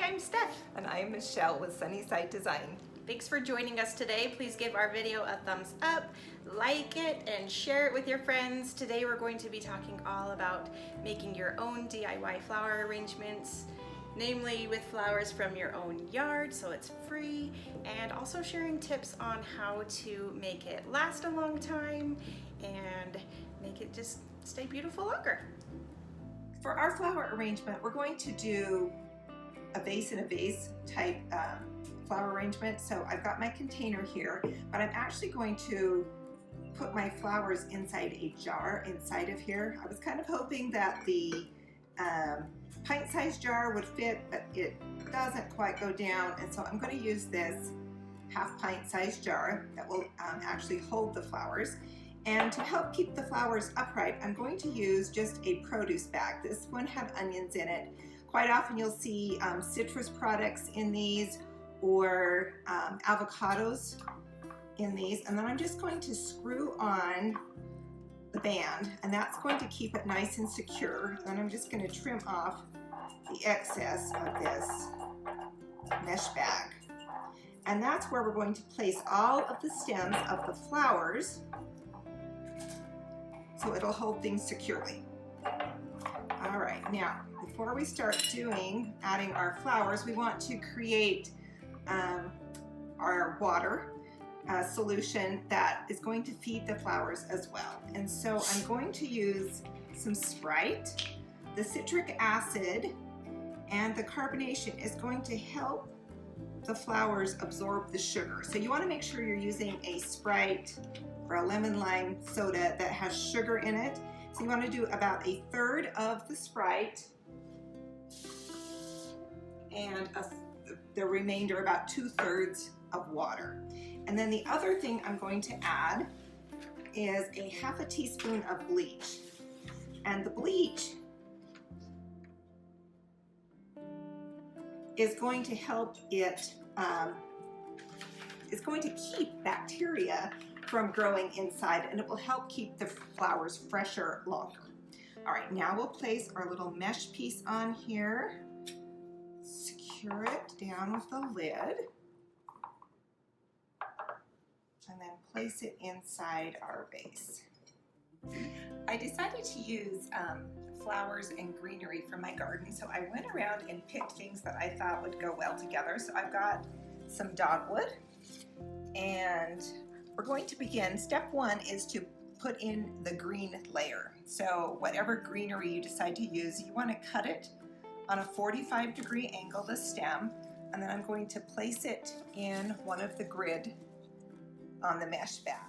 I'm Steph. And I'm Michelle with Sunnyside Design. Thanks for joining us today. Please give our video a thumbs up, like it, and share it with your friends. Today we're going to be talking all about making your own DIY flower arrangements, namely with flowers from your own yard, so it's free, and also sharing tips on how to make it last a long time and make it just stay beautiful longer. For our flower arrangement, we're going to do a vase in a vase type flower arrangement. So I've got my container here, but I'm actually going to put my flowers inside a jar inside of here. I was kind of hoping that the pint-sized jar would fit, but it doesn't quite go down, and so I'm going to use this half pint-sized jar that will actually hold the flowers. And to help keep the flowers upright, I'm going to use just a produce bag. This one had onions in it. Quite often you'll see citrus products in these, or avocados in these. And then I'm just going to screw on the band, and that's going to keep it nice and secure. And I'm just going to trim off the excess of this mesh bag. And that's where we're going to place all of the stems of the flowers, so it'll hold things securely. All right, now before we start adding our flowers, we want to create our water solution that is going to feed the flowers as well. And so I'm going to use some Sprite. The citric acid and the carbonation is going to help the flowers absorb the sugar. So you want to make sure you're using a Sprite or a lemon lime soda that has sugar in it. So you want to do about 1/3 of the Sprite and the remainder, about 2/3 of water. And then the other thing I'm going to add is a half a teaspoon of bleach. And the bleach is going to help it, it's going to keep bacteria from growing inside, and it will help keep the flowers fresher longer. All right, now we'll place our little mesh piece on here, secure it down with the lid, and then place it inside our vase. I decided to use flowers and greenery from my garden, so I went around and picked things that I thought would go well together. So I've got some dogwood, and we're going to begin. Step one is to put in the green layer. So whatever greenery you decide to use, you want to cut it on a 45-degree angle, the stem, and then I'm going to place it in one of the grid on the mesh bag.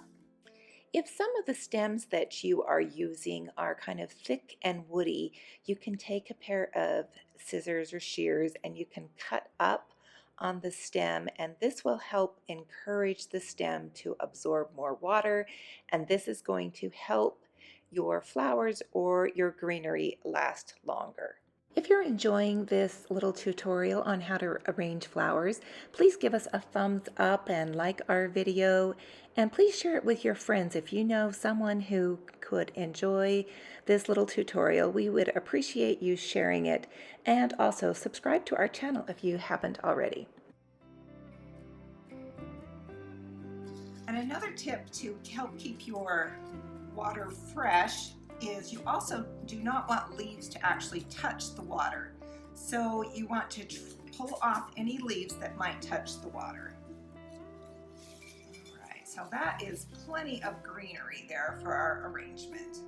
If some of the stems that you are using are kind of thick and woody, you can take a pair of scissors or shears and you can cut up on the stem, and this will help encourage the stem to absorb more water, and this is going to help your flowers or your greenery last longer. If you're enjoying this little tutorial on how to arrange flowers, please give us a thumbs up and like our video, and please share it with your friends if you know someone who could enjoy this little tutorial. We would appreciate you sharing it, and also subscribe to our channel if you haven't already. And another tip to help keep your water fresh is you also do not want leaves to actually touch the water. So you want to pull off any leaves that might touch the water. All right, so that is plenty of greenery there for our arrangement.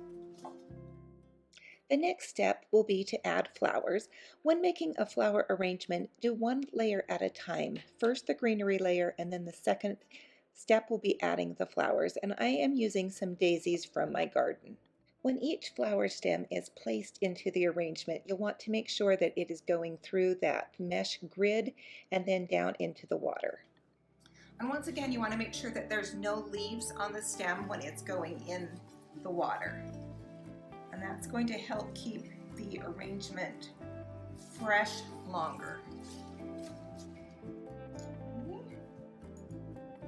The next step will be to add flowers. When making a flower arrangement, do one layer at a time. First the greenery layer, and then the second step will be adding the flowers. And I am using some daisies from my garden. When each flower stem is placed into the arrangement, you'll want to make sure that it is going through that mesh grid and then down into the water. And once again, you want to make sure that there's no leaves on the stem when it's going in the water. And that's going to help keep the arrangement fresh longer.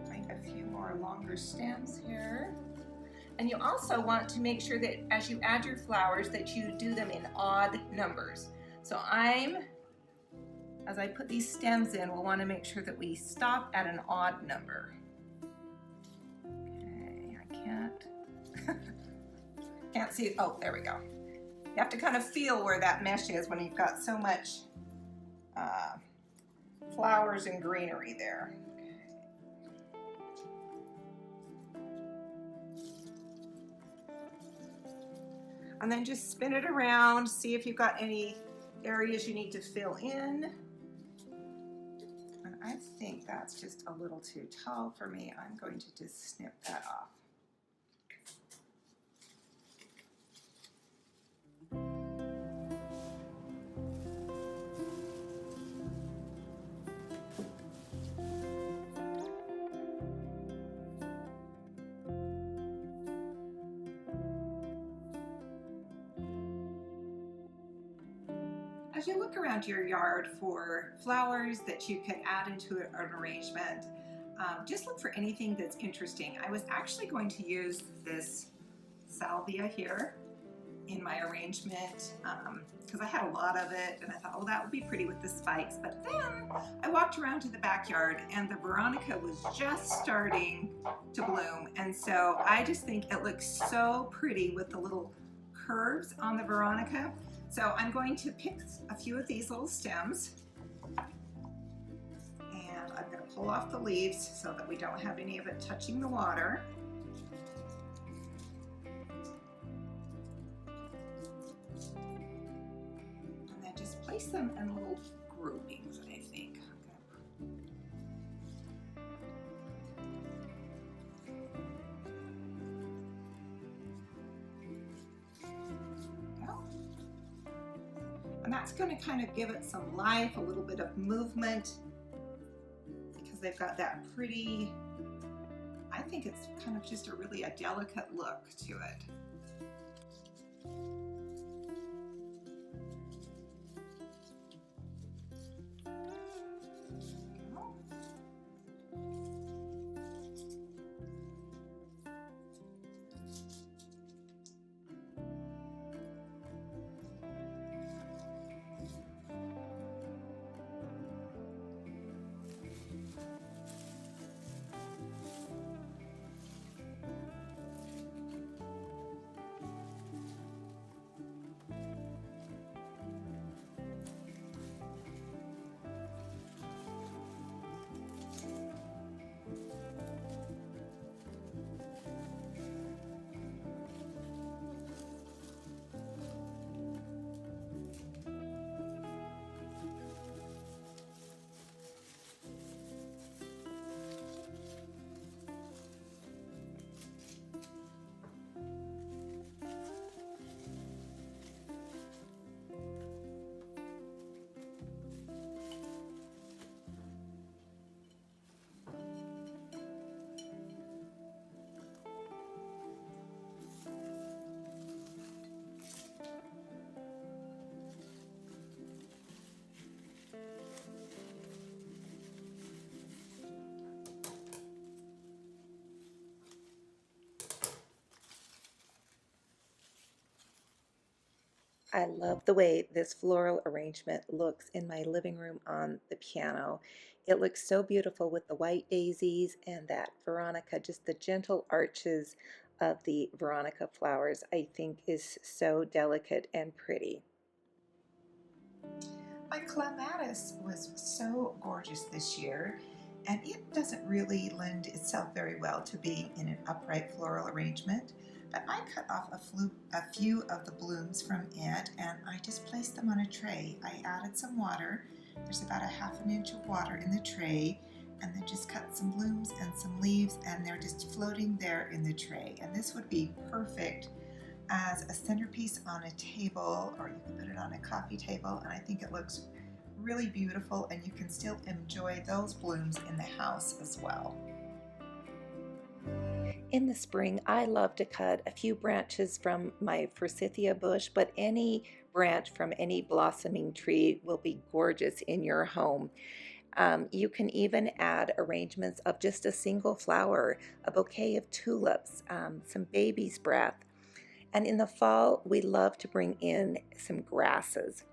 Find a few more longer stems here. And you also want to make sure that as you add your flowers that you do them in odd numbers. So I'm as I put these stems in, we'll want to make sure that we stop at an odd number. Okay, I can't see, oh, there we go. You have to kind of feel where that mesh is when you've got so much flowers and greenery there. And then just spin it around, see if you've got any areas you need to fill in. And I think that's just a little too tall for me. I'm going to just snip that off. As you look around your yard for flowers that you can add into an arrangement, just look for anything that's interesting. I was actually going to use this salvia here in my arrangement because I had a lot of it and I thought, oh, that would be pretty with the spikes. But then I walked around to the backyard and the veronica was just starting to bloom. And so I just think it looks so pretty with the little curves on the veronica. So I'm going to pick a few of these little stems and I'm going to pull off the leaves so that we don't have any of it touching the water. And then just place them in little groupings, I think. And that's going to kind of give it some life, a little bit of movement, because they've got that pretty, I think it's kind of just a really a delicate look to it. I love the way this floral arrangement looks in my living room on the piano. It looks so beautiful with the white daisies and that veronica, just the gentle arches of the veronica flowers, I think is so delicate and pretty. My clematis was so gorgeous this year, and it doesn't really lend itself very well to being in an upright floral arrangement. But I cut off a few of the blooms from it and I just placed them on a tray. I added some water. There's about a ½ inch of water in the tray, and then just cut some blooms and some leaves, and they're just floating there in the tray. And this would be perfect as a centerpiece on a table, or you can put it on a coffee table, and I think it looks really beautiful, and you can still enjoy those blooms in the house as well. In the spring, I love to cut a few branches from my forsythia bush, but any branch from any blossoming tree will be gorgeous in your home. You can even add arrangements of just a single flower, a bouquet of tulips, some baby's breath. And in the fall, we love to bring in some grasses.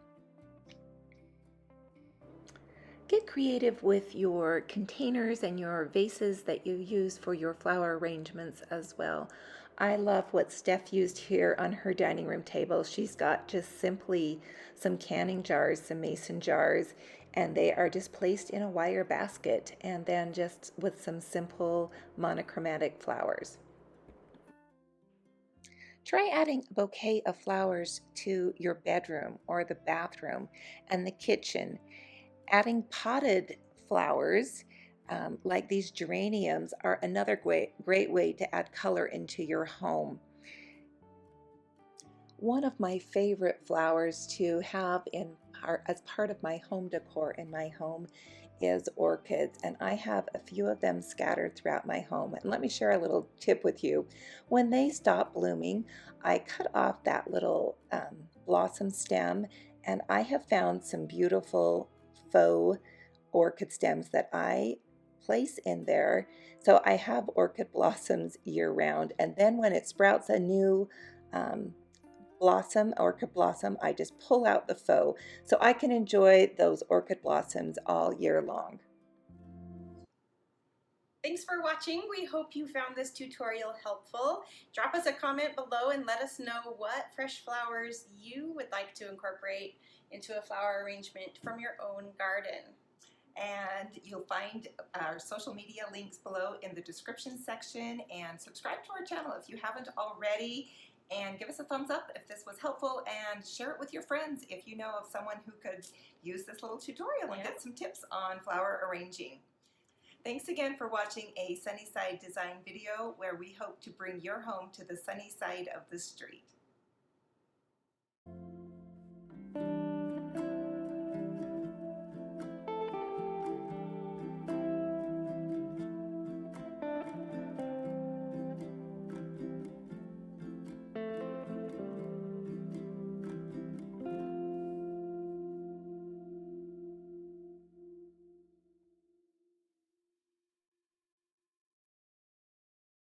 Get creative with your containers and your vases that you use for your flower arrangements as well. I love what Steph used here on her dining room table. She's got just simply some canning jars, some mason jars, and they are just placed in a wire basket and then just with some simple monochromatic flowers. Try adding a bouquet of flowers to your bedroom or the bathroom and the kitchen. Adding potted flowers like these geraniums are another great way to add color into your home. One of my favorite flowers to have as part of my home decor in my home is orchids, and I have a few of them scattered throughout my home. And let me share a little tip with you. When they stop blooming, I cut off that little blossom stem, and I have found some beautiful faux orchid stems that I place in there. So I have orchid blossoms year round, and then when it sprouts a new orchid blossom, I just pull out the faux so I can enjoy those orchid blossoms all year long. Thanks for watching. We hope you found this tutorial helpful. Drop us a comment below and let us know what fresh flowers you would like to incorporate into a flower arrangement from your own garden. And you'll find our social media links below in the description section, and subscribe to our channel if you haven't already, and give us a thumbs up if this was helpful, and share it with your friends if you know of someone who could use this little tutorial and get some tips on flower arranging. Thanks again for watching a Sunnyside design video where we hope to bring your home to the sunny side of the street.